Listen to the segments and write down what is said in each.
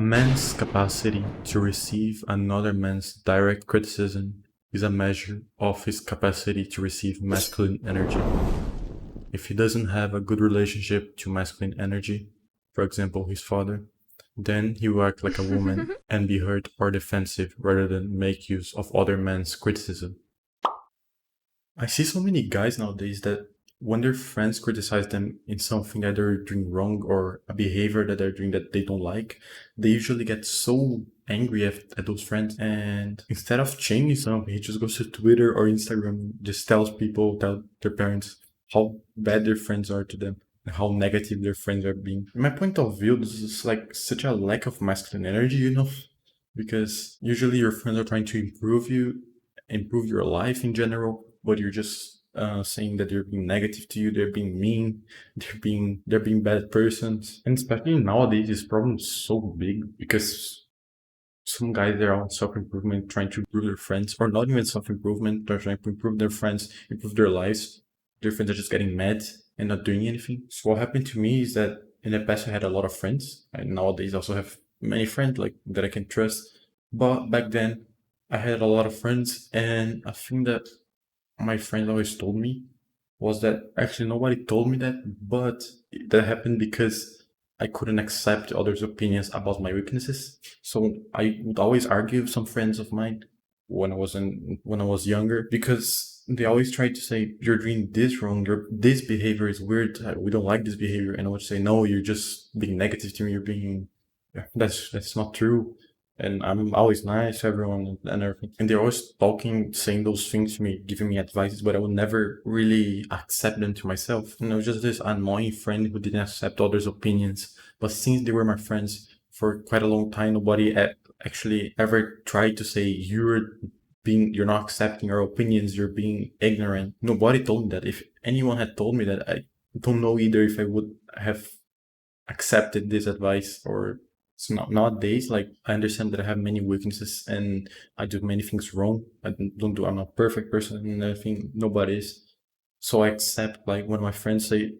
A man's capacity to receive another man's direct criticism is a measure of his capacity to receive masculine energy. If he doesn't have a good relationship to masculine energy, for example, his father, then he will act like a woman and be hurt or defensive rather than make use of other men's criticism. I see so many guys nowadays that when their friends criticize them in something that they're doing wrong or a behavior that they're doing that they don't like, they usually get so angry at those friends. And instead of changing something, he just goes to Twitter or Instagram, just tells people, tell their parents how bad their friends are to them and how negative their friends are being. In my point of view, this is like such a lack of masculine energy, because usually your friends are trying to improve your life in general, but you're just saying that they're being negative to you, they're being mean, they're being bad persons. And especially nowadays, this problem is so big because some guys, they're on self-improvement, trying to improve their friends, or not even self-improvement, they're trying to improve their friends, improve their lives. Their friends are just getting mad and not doing anything. So what happened to me is that in the past I had a lot of friends. I nowadays also have many friends like that I can trust. But back then I had a lot of friends, and a thing that my friends always told me was that actually nobody told me that, but that happened because I couldn't accept others' opinions about my weaknesses. So I would always argue with some friends of mine when I was younger, because they always tried to say, you're doing this wrong, this behavior is weird, we don't like this behavior. And I would say, no, you're just being negative to me, you're being that's not true. And I'm always nice to everyone and everything. And they're always talking, saying those things to me, giving me advices, but I would never really accept them to myself. And I was just this annoying friend who didn't accept others' opinions. But since they were my friends for quite a long time, nobody actually ever tried to say, you're not accepting our opinions, you're being ignorant. Nobody told me that. If anyone had told me that, I don't know either if I would have accepted this advice. Or so nowadays, like, I understand that I have many weaknesses and I do many things wrong. I'm not a perfect person, and I think nobody is. So I accept, like, when my friends say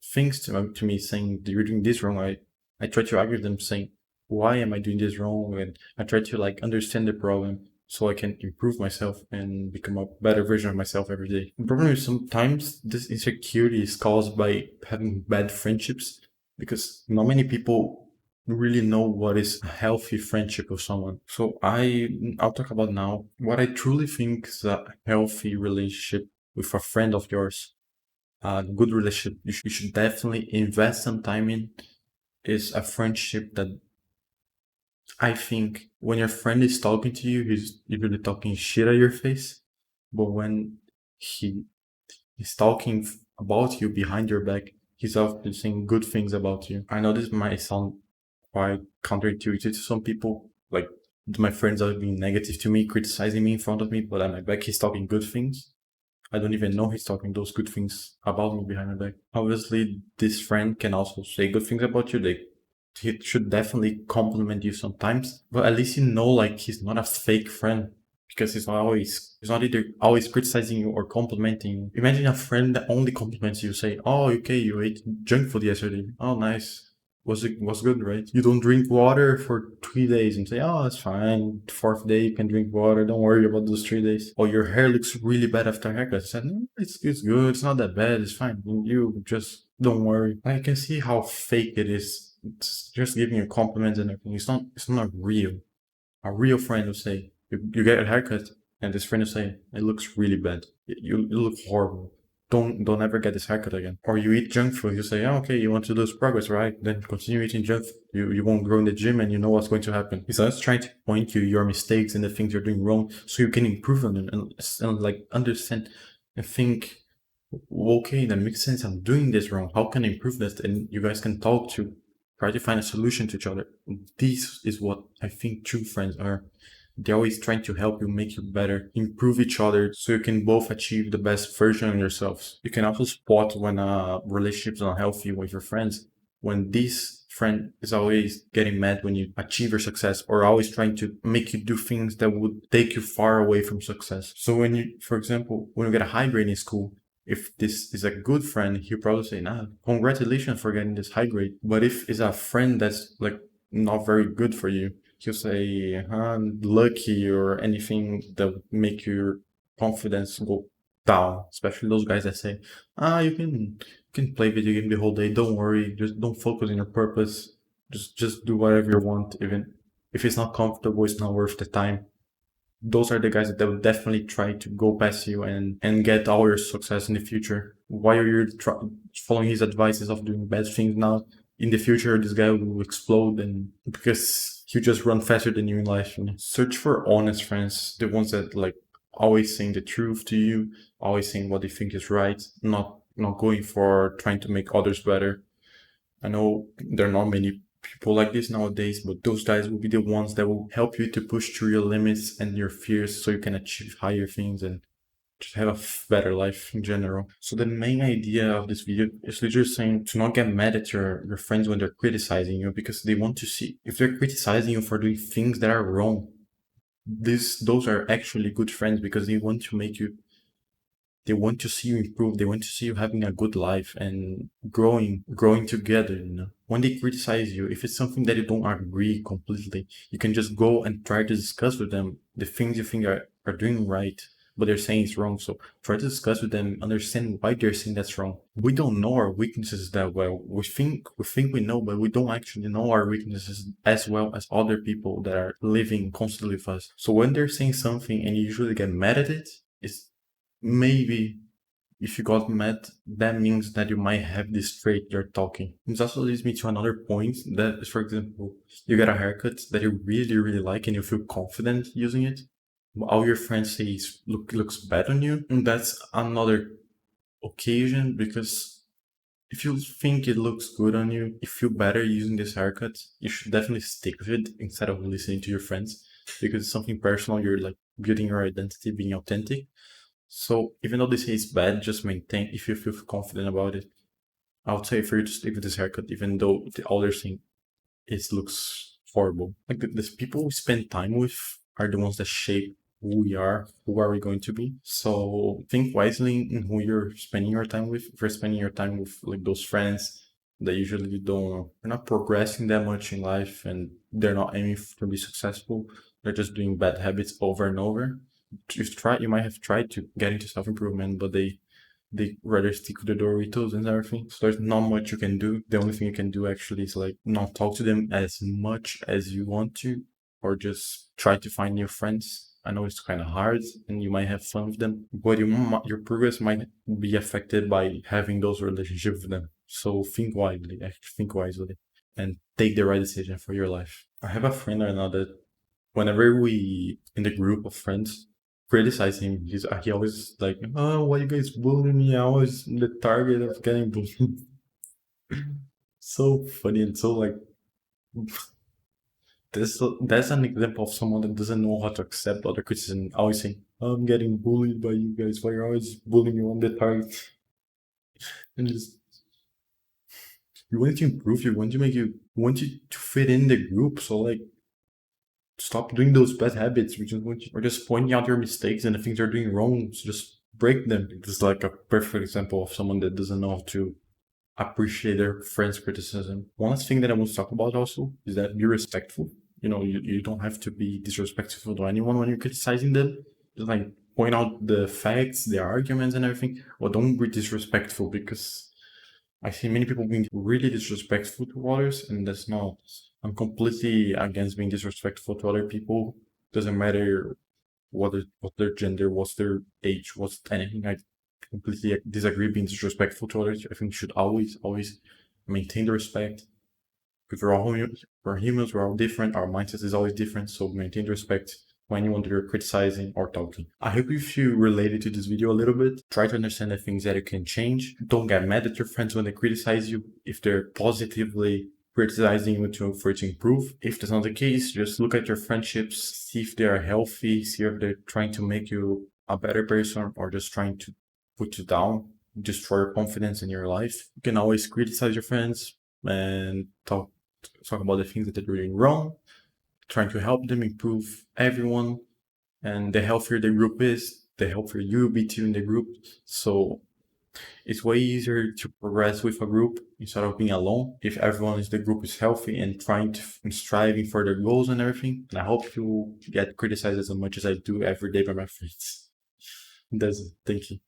things to me saying that you're doing this wrong, I try to argue with them saying, why am I doing this wrong? And I try to, like, understand the problem so I can improve myself and become a better version of myself every day. The problem is sometimes this insecurity is caused by having bad friendships, because not many people really know what is a healthy friendship with someone. So I'll talk about now what I truly think is a healthy relationship with a friend of yours. A good relationship you should definitely invest some time in is a friendship that, I think, when your friend is talking to you, he's usually talking shit at your face. But when he is talking about you behind your back, he's often saying good things about you. I know this might sound quite counterintuitive to some people. Like, my friends are being negative to me, criticizing me in front of me, but at my back he's talking good things. I don't even know he's talking those good things about me behind my back. Obviously, this friend can also say good things about you. He should definitely compliment you sometimes, but at least like, he's not a fake friend, because he's not either always criticizing you or complimenting you. Imagine a friend that only compliments you, say, "Oh, okay, you ate junk food yesterday. Oh, nice. Was good, right? You don't drink water for 3 days," and say, "Oh, it's fine. Fourth day you can drink water. Don't worry about those 3 days." Or your hair looks really bad after a haircut. I said, "No, it's good. It's not that bad. It's fine. You just don't worry." I can see how fake it is. It's just giving you compliments and everything. It's not real. A real friend will say, you get a haircut, and this friend will say, "It looks really bad. You look horrible. Don't ever get this haircut again." Or you eat junk food, you say, "Oh, okay, you want to lose progress, right? Then continue eating junk food. You won't grow in the gym, and you know what's going to happen." He's always trying to point you your mistakes and the things you're doing wrong so you can improve on them, and like, understand and think, okay, that makes sense. I'm doing this wrong. How can I improve this? And you guys can talk to try to find a solution to each other. This is what I think true friends are. They're always trying to help you, make you better, improve each other so you can both achieve the best version of yourselves. You can also spot when a relationship is unhealthy with your friends, when this friend is always getting mad when you achieve your success, or always trying to make you do things that would take you far away from success. So when you, for example, when you get a high grade in school, if this is a good friend, he'll probably say, "Nah, congratulations for getting this high grade." But if it's a friend that's like not very good for you. He'll say, lucky or anything that would make your confidence go down. Especially those guys that say, you can play video game the whole day. Don't worry. Just don't focus on your purpose. Just do whatever you want. Even if it's not comfortable, it's not worth the time. Those are the guys that will definitely try to go past you and get all your success in the future. Why are you following his advices of doing bad things now? In the future, this guy will explode, and because he'll just run faster than you in life. Search for honest friends, the ones that like always saying the truth to you, always saying what they think is right, not going for trying to make others better. I know there are not many people like this nowadays, but those guys will be the ones that will help you to push through your limits and your fears so you can achieve higher things and just have a better life in general. So the main idea of this video is literally saying to not get mad at your friends when they're criticizing you, because they want to see if they're criticizing you for doing things that are wrong. Those are actually good friends because they want to see you improve. They want to see you having a good life and growing together. When they criticize you, if it's something that you don't agree completely, you can just go and try to discuss with them the things you think are doing right, but they're saying it's wrong. So try to discuss with them, understand why they're saying that's wrong. We don't know our weaknesses that well. We think we know, but we don't actually know our weaknesses as well as other people that are living constantly with us. So when they're saying something and you usually get mad at it, it's maybe if you got mad, that means that you might have this trait you're talking. This also leads me to another point that is, for example, you get a haircut that you really, really like and you feel confident using it. All your friends say looks bad on you. And that's another occasion because if you think it looks good on you, you feel better using this haircut, you should definitely stick with it instead of listening to your friends because it's something personal. You're like building your identity, being authentic. So even though they say it's bad, just maintain if you feel confident about it. I would say for you to stick with this haircut, even though the other thing looks horrible. Like the people we spend time with are the ones that shape who we are, who are we going to be. So think wisely in who you're spending your time with. If you're spending your time with like those friends that usually they're not progressing that much in life and they're not aiming to be successful, they're just doing bad habits over and over. You might have tried to get into self-improvement, but they rather stick to the Doritos and everything. So there's not much you can do. The only thing you can do actually is like not talk to them as much as you want to, or just try to find new friends. I know it's kind of hard and you might have fun with them, but your progress might be affected by having those relationships with them. So think wisely, and take the right decision for your life. I have a friend right now that whenever we in the group of friends criticize him, he always like, oh, why you guys bullying me? I was the target of getting bullied. So funny and so like that's an example of someone that doesn't know how to accept other criticism. Always saying, I'm getting bullied by you guys. Why you're always bullying me on the target? And just you want to improve. You want you to fit in the group. So like stop doing those bad habits. Or just pointing out your mistakes and the things you're doing wrong. So just break them. This is like a perfect example of someone that doesn't know how to appreciate their friends' criticism. One last thing that I want to talk about also is that be respectful. You don't have to be disrespectful to anyone when you're criticizing them. Just like point out the facts, the arguments and everything. Or don't be disrespectful, because I see many people being really disrespectful to others, and that's not. I'm completely against being disrespectful to other people. Doesn't matter what their gender, what's their age, what's anything. I completely disagree being disrespectful to others. I think you should always maintain the respect. Because we're humans, we're all different. Our mindset is always different, so maintain the respect for anyone that you're criticizing or talking. I hope if you related to this video a little bit, try to understand the things that you can change. Don't get mad at your friends when they criticize you. If they're positively criticizing you for it to improve. If that's not the case, just look at your friendships, see if they are healthy, see if they're trying to make you a better person or just trying to put you down, destroy your confidence in your life. You can always criticize your friends and talk about the things that they're doing wrong, trying to help them improve everyone. And the healthier the group is, the healthier you will be too in the group. So It's way easier to progress with a group instead of being alone if everyone in the group is healthy and trying to and striving for their goals and everything. And I hope you get criticized as much as I do every day by my friends. That's it. Thank you.